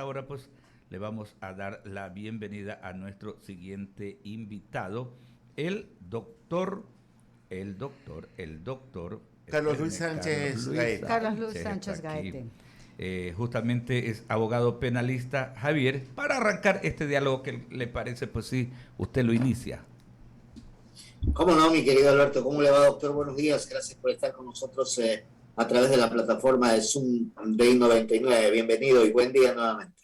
ahora pues le vamos a dar la bienvenida a nuestro siguiente invitado, el doctor, Carlos Luis espérenme, Carlos Sánchez Luis Gaete. Carlos Luis Sánchez está Sánchez aquí. Gaete. Justamente es abogado penalista. Javier, para arrancar este diálogo, que le parece, pues sí, usted lo inicia. ¿Cómo no, mi querido Alberto? ¿Cómo le va, doctor? Buenos días. Gracias por estar con nosotros a través de la plataforma de Zoom de I99. Bienvenido y buen día nuevamente.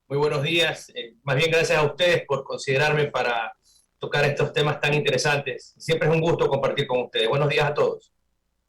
Muy buenos días. Más bien gracias a ustedes por considerarme para tocar estos temas tan interesantes. Siempre es un gusto compartir con ustedes. Buenos días a todos.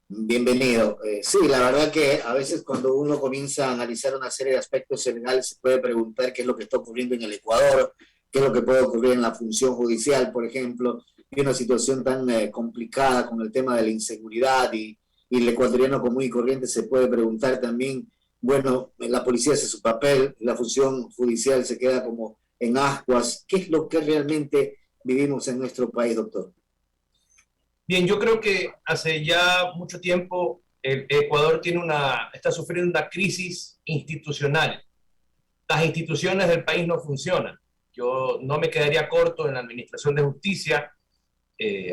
Bienvenido. Sí, la verdad que a veces cuando uno comienza a analizar una serie de aspectos legales se puede preguntar qué es lo que está ocurriendo en el Ecuador, qué es lo que puede ocurrir en la función judicial, por ejemplo, y una situación tan complicada con el tema de la inseguridad y el ecuatoriano común y corriente se puede preguntar también, bueno, la policía hace su papel, la función judicial se queda como en ascuas. ¿Qué es lo que realmente vivimos en nuestro país, doctor? Bien, yo creo que hace ya mucho tiempo el Ecuador está sufriendo una crisis institucional. Las instituciones del país no funcionan. Yo no me quedaría corto en la administración de justicia.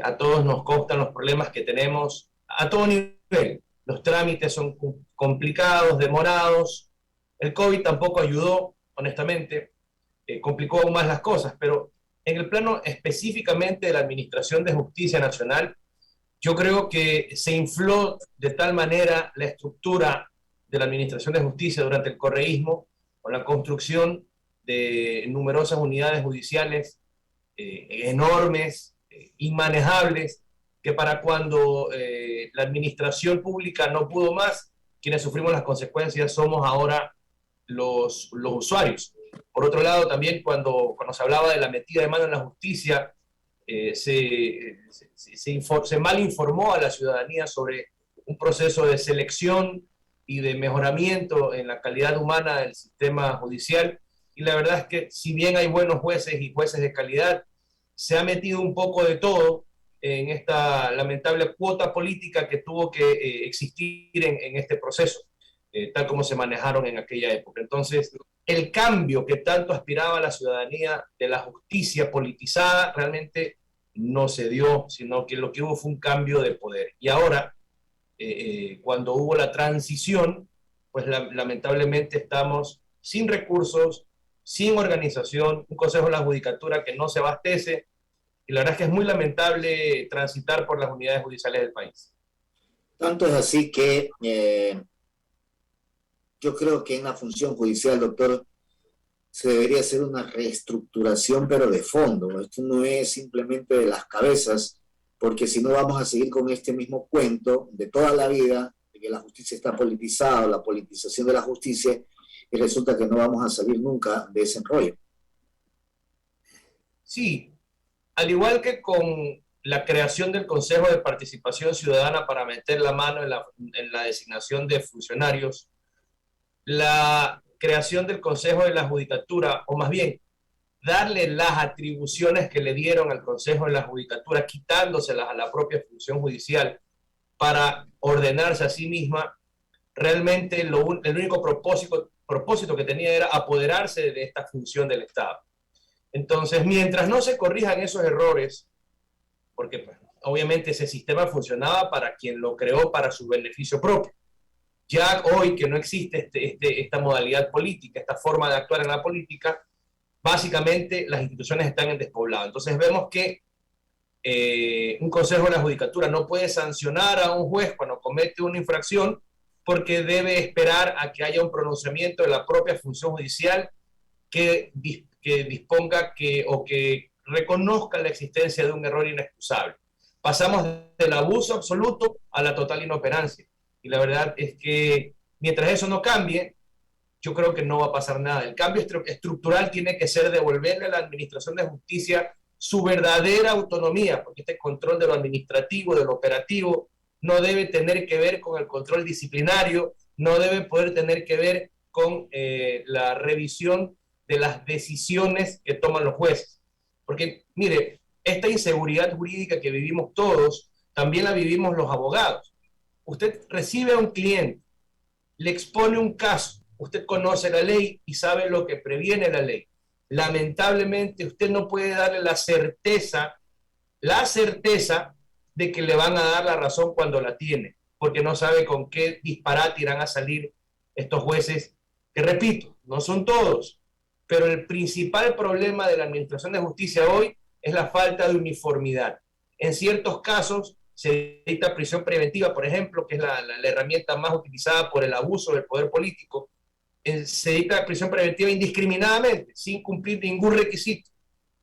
A todos nos constan los problemas que tenemos a todo nivel. Los trámites son complicados, demorados. El COVID tampoco ayudó, honestamente, complicó aún más las cosas, pero en el plano específicamente de la Administración de Justicia Nacional, yo creo que se infló de tal manera la estructura de la Administración de Justicia durante el correísmo, con la construcción de numerosas unidades judiciales enormes, inmanejables, que para cuando la administración pública no pudo más, quienes sufrimos las consecuencias somos ahora los usuarios. Por otro lado, también cuando se hablaba de la metida de mano en la justicia, se mal informó a la ciudadanía sobre un proceso de selección y de mejoramiento en la calidad humana del sistema judicial. Y la verdad es que si bien hay buenos jueces y jueces de calidad, se ha metido un poco de todo en esta lamentable cuota política que tuvo que existir en este proceso, tal como se manejaron en aquella época. Entonces, el cambio que tanto aspiraba la ciudadanía de la justicia politizada realmente no se dio, sino que lo que hubo fue un cambio de poder. Y ahora, cuando hubo la transición, pues lamentablemente estamos sin recursos, sin organización, un Consejo de la Judicatura que no se abastece, y la verdad es que es muy lamentable transitar por las unidades judiciales del país. Tanto es así que yo creo que en la función judicial, doctor, se debería hacer una reestructuración, pero de fondo. Esto no es simplemente de las cabezas, porque si no vamos a seguir con este mismo cuento de toda la vida, de que la justicia está politizada, o la politización de la justicia, y resulta que no vamos a salir nunca de ese enrollo. Sí, al igual que con la creación del Consejo de Participación Ciudadana para meter la mano en la designación de funcionarios, la creación del Consejo de la Judicatura, o más bien, darle las atribuciones que le dieron al Consejo de la Judicatura, quitándoselas a la propia función judicial para ordenarse a sí misma, realmente el único propósito que tenía era apoderarse de esta función del Estado. Entonces, mientras no se corrijan esos errores, porque pues, obviamente ese sistema funcionaba para quien lo creó para su beneficio propio. Ya hoy que no existe esta modalidad política, esta forma de actuar en la política, básicamente las instituciones están en despoblado. Entonces vemos que un Consejo de la Judicatura no puede sancionar a un juez cuando comete una infracción porque debe esperar a que haya un pronunciamiento de la propia función judicial que disponga o que reconozca la existencia de un error inexcusable. Pasamos del abuso absoluto a la total inoperancia. Y la verdad es que mientras eso no cambie, yo creo que no va a pasar nada. El cambio estructural tiene que ser devolverle a la Administración de Justicia su verdadera autonomía, porque este control de lo administrativo, de lo operativo, no debe tener que ver con el control disciplinario, no debe poder tener que ver con la revisión de las decisiones que toman los jueces. Porque, mire, esta inseguridad jurídica que vivimos todos, también la vivimos los abogados. Usted recibe a un cliente, le expone un caso, usted conoce la ley y sabe lo que previene la ley. Lamentablemente, usted no puede darle la certeza de que le van a dar la razón cuando la tiene, porque no sabe con qué disparate irán a salir estos jueces, que repito, no son todos, pero el principal problema de la Administración de Justicia hoy es la falta de uniformidad. En ciertos casos se dicta prisión preventiva, por ejemplo, que es la herramienta más utilizada por el abuso del poder político. Se dicta prisión preventiva indiscriminadamente, sin cumplir ningún requisito.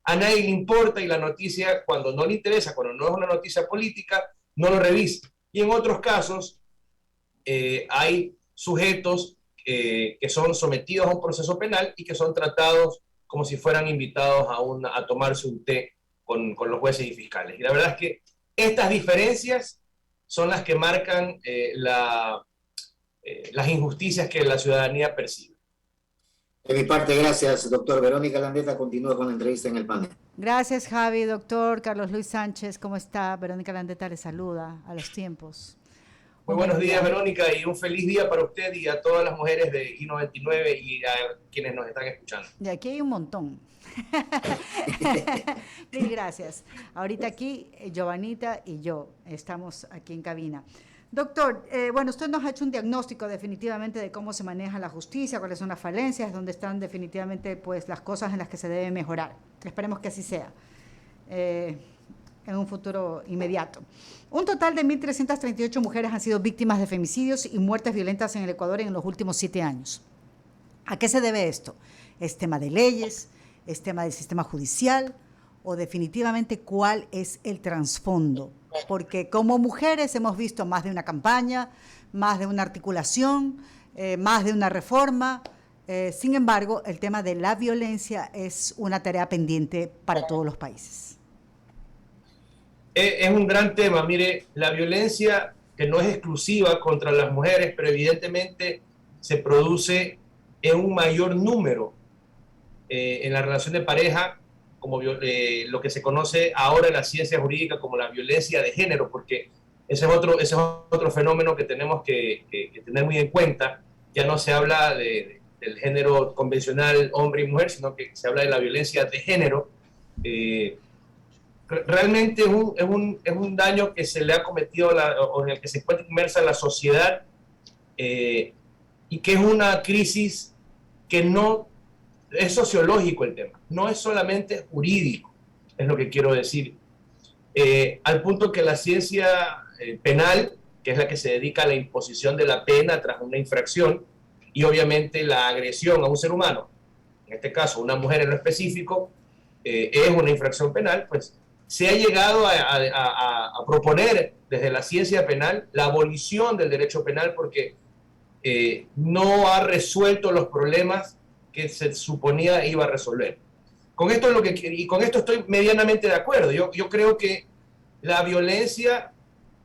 A nadie le importa y la noticia, cuando no le interesa, cuando no es una noticia política, no lo revisa. Y en otros casos hay sujetos que son sometidos a un proceso penal y que son tratados como si fueran invitados a tomarse un té con los jueces y fiscales. Y la verdad es que estas diferencias son las que marcan las injusticias que la ciudadanía percibe. De mi parte, gracias, doctor. Verónica Landeta continúa con la entrevista en el panel. Gracias, Javi. Doctor Carlos Luis Sánchez, ¿cómo está? Verónica Landeta le saluda a los tiempos. Muy buenos días, Verónica, y un feliz día para usted y a todas las mujeres de I99 y a quienes nos están escuchando. Y aquí hay un montón. Mil gracias. Ahorita aquí, Giovanita y yo estamos aquí en cabina. Doctor, bueno, usted nos ha hecho un diagnóstico definitivamente de cómo se maneja la justicia, cuáles son las falencias, dónde están definitivamente pues, las cosas en las que se debe mejorar. Esperemos que así sea en un futuro inmediato. Un total de 1.338 mujeres han sido víctimas de femicidios y muertes violentas en el Ecuador en los últimos 7 años. ¿A qué se debe esto? ¿Es tema de leyes? ¿Es tema del sistema judicial? ¿O definitivamente cuál es el trasfondo? Porque como mujeres hemos visto más de una campaña, más de una articulación, más de una reforma. Sin embargo, el tema de la violencia es una tarea pendiente para todos los países. Es un gran tema. Mire, la violencia que no es exclusiva contra las mujeres, pero evidentemente se produce en un mayor número en la relación de pareja, como lo que se conoce ahora en la ciencia jurídica como la violencia de género, porque ese es otro fenómeno que tenemos que tener muy en cuenta. Ya no se habla del género convencional hombre y mujer, sino que se habla de la violencia de género. Realmente es un daño que se le ha cometido o en el que se encuentra inmersa la sociedad y que es una crisis que no es sociológico el tema, no es solamente jurídico, es lo que quiero decir. Al punto que la ciencia penal, que es la que se dedica a la imposición de la pena tras una infracción, y obviamente la agresión a un ser humano, en este caso una mujer en lo específico, es una infracción penal, pues se ha llegado a proponer desde la ciencia penal la abolición del derecho penal porque no ha resuelto los problemas que se suponía iba a resolver. Con esto estoy medianamente de acuerdo. Yo creo que la violencia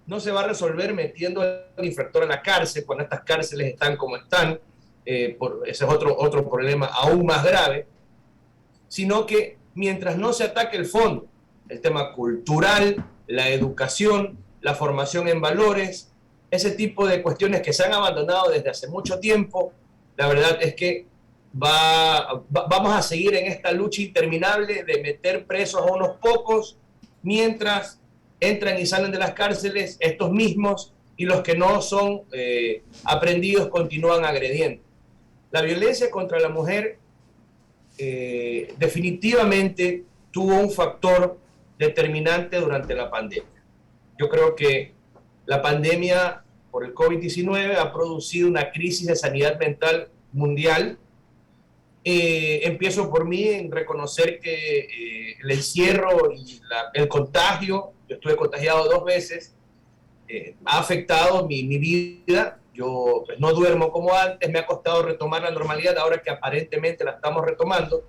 no se va a resolver metiendo al infractor a la cárcel cuando estas cárceles están como están. Ese es otro problema aún más grave, sino que mientras no se ataque el fondo, el tema cultural, la educación, la formación en valores, ese tipo de cuestiones que se han abandonado desde hace mucho tiempo, la verdad es que vamos a seguir en esta lucha interminable de meter presos a unos pocos mientras entran y salen de las cárceles estos mismos y los que no son aprendidos continúan agrediendo. La violencia contra la mujer definitivamente tuvo un factor determinante durante la pandemia. Yo creo que la pandemia por el COVID-19 ha producido una crisis de sanidad mental mundial. Empiezo por mí en reconocer que el encierro y el contagio, yo estuve contagiado 2 veces, ha afectado mi vida. Yo pues, no duermo como antes, me ha costado retomar la normalidad ahora que aparentemente la estamos retomando.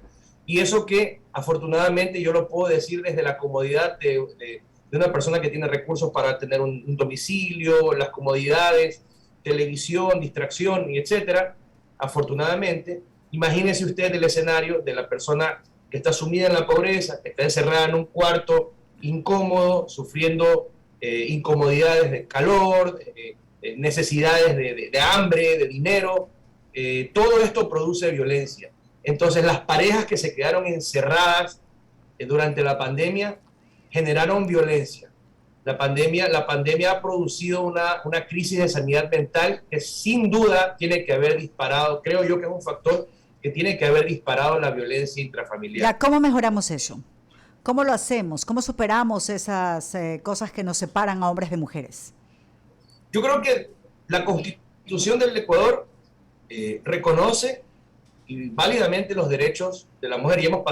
Y eso que afortunadamente yo lo puedo decir desde la comodidad de una persona que tiene recursos para tener un domicilio, las comodidades, televisión, distracción, y etcétera. Afortunadamente, imagínese usted el escenario de la persona que está sumida en la pobreza, que está encerrada en un cuarto incómodo, sufriendo incomodidades de calor, necesidades de hambre, de dinero, todo esto produce violencia. Entonces las parejas que se quedaron encerradas durante la pandemia generaron violencia. La pandemia ha producido una crisis de sanidad mental que sin duda tiene que haber disparado, creo yo que es un factor que tiene que haber disparado la violencia intrafamiliar. Ya, ¿cómo mejoramos eso? ¿Cómo lo hacemos? ¿Cómo superamos esas cosas que nos separan a hombres de mujeres? Yo creo que la Constitución del Ecuador reconoce válidamente los derechos de la mujer y hemos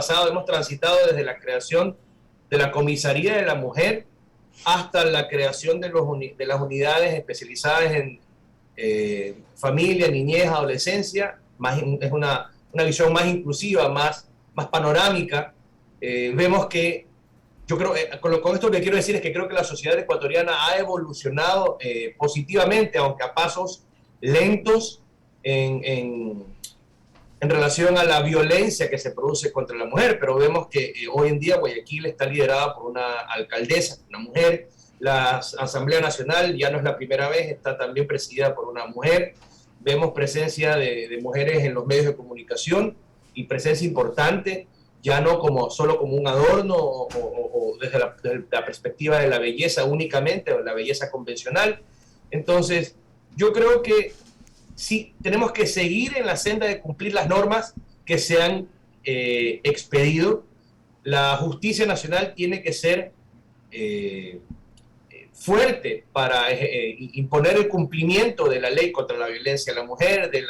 transitado desde la creación de la Comisaría de la Mujer hasta la creación de las unidades especializadas en familia, niñez, adolescencia. Es una visión más inclusiva, más panorámica. Vemos que, yo creo, con esto lo que quiero decir es que creo que la sociedad ecuatoriana ha evolucionado positivamente, aunque a pasos lentos, en relación a la violencia que se produce contra la mujer, pero vemos que hoy en día Guayaquil está liderada por una alcaldesa, una mujer. La Asamblea Nacional ya no es la primera vez, está también presidida por una mujer. Vemos presencia de mujeres en los medios de comunicación y presencia importante, ya no solo como un adorno o desde la perspectiva de la belleza únicamente o la belleza convencional. Entonces, yo creo que sí, tenemos que seguir en la senda de cumplir las normas que se han expedido. La justicia nacional tiene que ser fuerte para imponer el cumplimiento de la ley contra la violencia a la mujer, de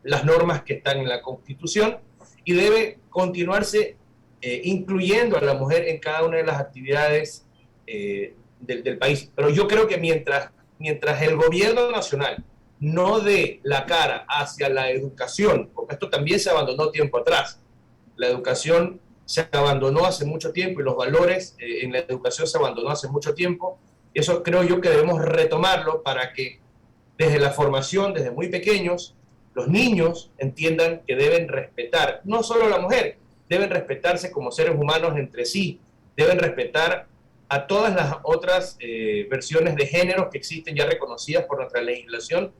las normas que están en la Constitución, y debe continuarse incluyendo a la mujer en cada una de las actividades del país. Pero yo creo que mientras el gobierno nacional no dé la cara hacia la educación, porque esto también se abandonó tiempo atrás. La educación se abandonó hace mucho tiempo y los valores en la educación se abandonó hace mucho tiempo. Eso creo yo que debemos retomarlo para que desde la formación, desde muy pequeños, los niños entiendan que deben respetar, no solo a la mujer, deben respetarse como seres humanos entre sí, deben respetar a todas las otras versiones de género que existen ya reconocidas por nuestra legislación.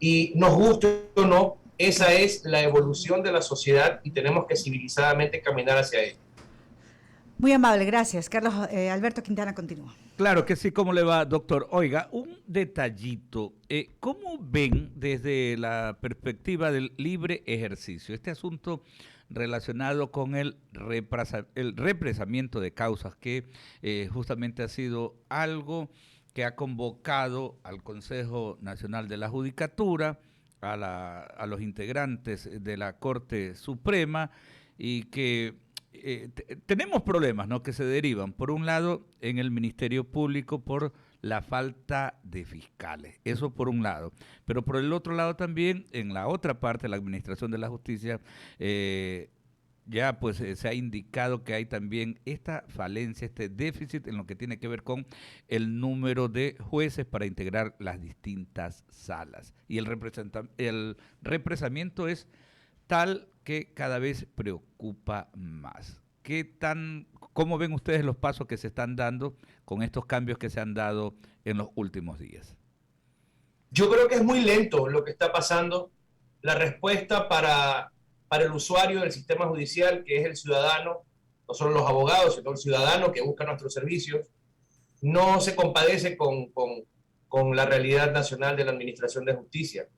Y nos guste o no, esa es la evolución de la sociedad y tenemos que civilizadamente caminar hacia ella. Muy amable, gracias. Carlos Alberto Quintana continúa. Claro que sí, ¿cómo le va, doctor? Oiga, un detallito. ¿Cómo ven desde la perspectiva del libre ejercicio este asunto relacionado con el represamiento de causas, que justamente ha sido algo que ha convocado al Consejo Nacional de la Judicatura, a los integrantes de la Corte Suprema, y que tenemos problemas, ¿no?, que se derivan, por un lado, en el Ministerio Público por la falta de fiscales, eso por un lado, pero por el otro lado también, en la otra parte, la Administración de la Justicia, ya pues se ha indicado que hay también esta falencia, este déficit en lo que tiene que ver con el número de jueces para integrar las distintas salas. Y el represamiento es tal que cada vez preocupa más. ¿Cómo ven ustedes los pasos que se están dando con estos cambios que se han dado en los últimos días? Yo creo que es muy lento lo que está pasando. La respuesta para el usuario del sistema judicial, que es el ciudadano, no solo los abogados, sino el ciudadano que busca nuestros servicios, no se compadece con la realidad nacional de la Administración de Justicia.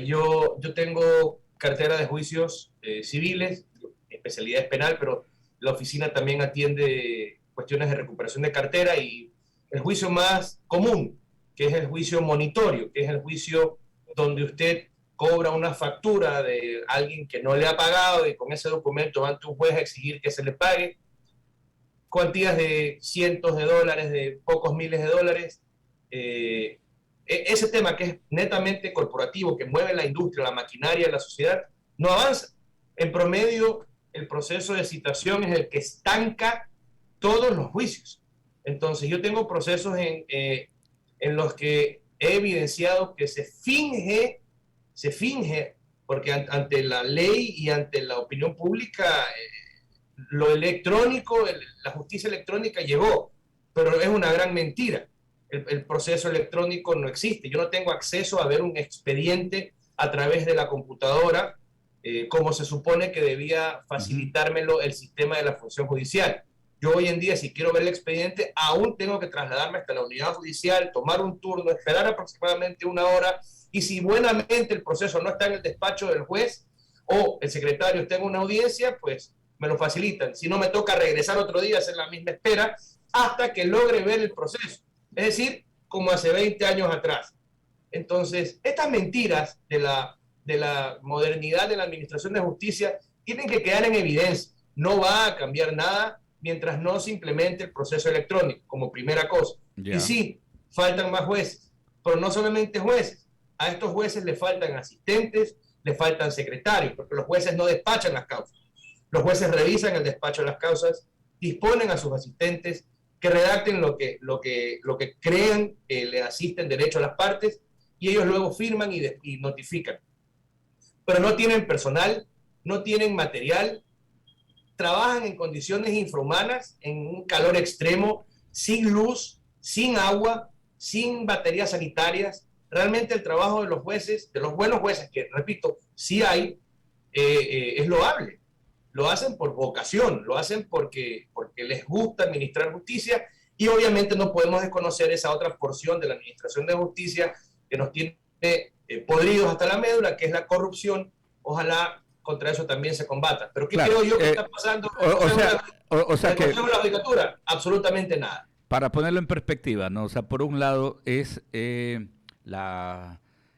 Yo tengo cartera de juicios civiles, especialidad es penal, pero la oficina también atiende cuestiones de recuperación de cartera, y el juicio más común, que es el juicio monitorio, que es el juicio donde usted cobra una factura de alguien que no le ha pagado y con ese documento va ante un juez a exigir que se le pague, cuantías de cientos de dólares, de pocos miles de dólares. Ese tema que es netamente corporativo, que mueve la industria, la maquinaria de la sociedad, no avanza. En promedio, el proceso de citación es el que estanca todos los juicios. Entonces, yo tengo procesos en los que he evidenciado que se finge, porque ante la ley y ante la opinión pública, lo electrónico, la justicia electrónica llegó, pero es una gran mentira. El proceso electrónico no existe. Yo no tengo acceso a ver un expediente a través de la computadora, como se supone que debía facilitármelo el sistema de la función judicial. Yo hoy en día, si quiero ver el expediente, aún tengo que trasladarme hasta la unidad judicial, tomar un turno, esperar aproximadamente 1 hora, y si buenamente el proceso no está en el despacho del juez o el secretario está en una audiencia, pues me lo facilitan. Si no, me toca regresar otro día a hacer la misma espera hasta que logre ver el proceso. Es decir, como hace 20 años atrás. Entonces, estas mentiras de la modernidad de la administración de justicia tienen que quedar en evidencia. No va a cambiar nada mientras no se implemente el proceso electrónico, como primera cosa. Yeah. Y sí, faltan más jueces, pero no solamente jueces. A estos jueces le faltan asistentes, le faltan secretarios, porque los jueces no despachan las causas. Los jueces revisan el despacho de las causas, disponen a sus asistentes que redacten lo que crean que le asisten derecho a las partes, y ellos luego firman y notifican. Pero no tienen personal, no tienen material, trabajan en condiciones infrahumanas, en un calor extremo, sin luz, sin agua, sin baterías sanitarias. Realmente el trabajo de los jueces, de los buenos jueces, que repito, sí hay, es loable. Lo hacen por vocación, lo hacen porque les gusta administrar justicia, y obviamente no podemos desconocer esa otra porción de la administración de justicia que nos tiene podridos hasta la médula, que es la corrupción. Ojalá contra eso también se combata. Pero ¿qué creo yo que está pasando? O sea que la judicatura, absolutamente nada. Para ponerlo en perspectiva, ¿no? O sea, por un lado es el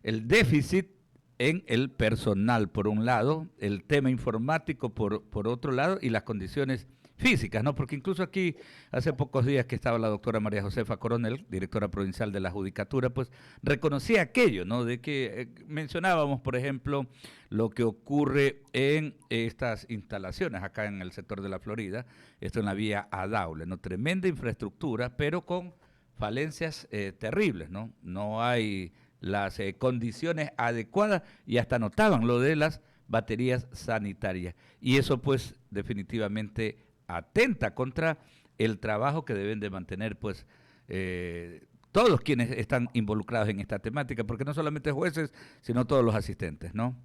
déficit en el personal, por un lado, el tema informático por otro lado, y las condiciones físicas, ¿no? Porque incluso aquí, hace pocos días que estaba la doctora María Josefa Coronel, directora provincial de la Judicatura, pues reconocía aquello, ¿no? De que mencionábamos, por ejemplo, lo que ocurre en estas instalaciones acá en el sector de la Florida, esto en la vía a Daule, ¿no? Tremenda infraestructura, pero con falencias terribles, ¿no? No hay las condiciones adecuadas, y hasta notaban lo de las baterías sanitarias. Y eso pues definitivamente atenta contra el trabajo que deben de mantener pues todos quienes están involucrados en esta temática, porque no solamente jueces, sino todos los asistentes, ¿no?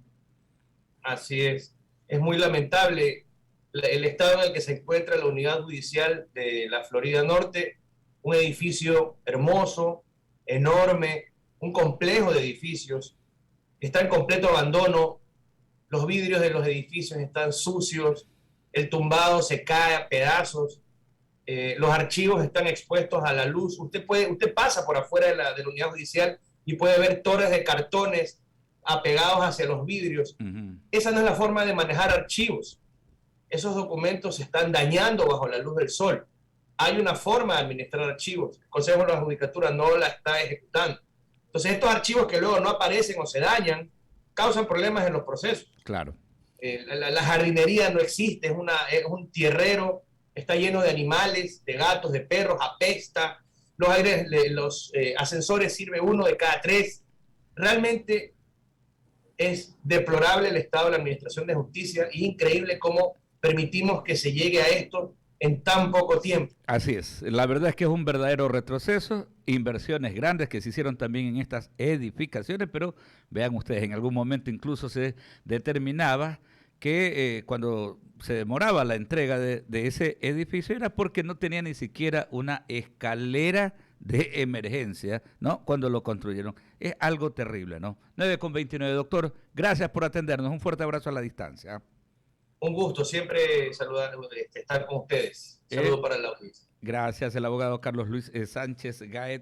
Así es. Es muy lamentable el estado en el que se encuentra la unidad judicial de la Florida Norte, un edificio hermoso, enorme, un complejo de edificios, está en completo abandono, los vidrios de los edificios están sucios, el tumbado se cae a pedazos, los archivos están expuestos a la luz. Usted pasa por afuera de la unidad judicial y puede ver torres de cartones apegados hacia los vidrios. Esa no es la forma de manejar archivos. Esos documentos se están dañando bajo la luz del sol. Hay una forma de administrar archivos. El Consejo de la Judicatura no la está ejecutando. Entonces, estos archivos que luego no aparecen o se dañan, causan problemas en los procesos. Claro. La jardinería no existe, es un tierrero, está lleno de animales, de gatos, de perros, apesta. Los ascensores sirve uno de cada 3. Realmente es deplorable el estado de la administración de justicia, y increíble cómo permitimos que se llegue a esto en tan poco tiempo. Así es, la verdad es que es un verdadero retroceso, inversiones grandes que se hicieron también en estas edificaciones, pero vean ustedes, en algún momento incluso se determinaba que cuando se demoraba la entrega de ese edificio era porque no tenía ni siquiera una escalera de emergencia, ¿no? Cuando lo construyeron. Es algo terrible, ¿no? 9:29, doctor, gracias por atendernos, un fuerte abrazo a la distancia. Un gusto, siempre estar con ustedes. Saludo para la audiencia. Gracias, el abogado Carlos Luis Sánchez Gaete.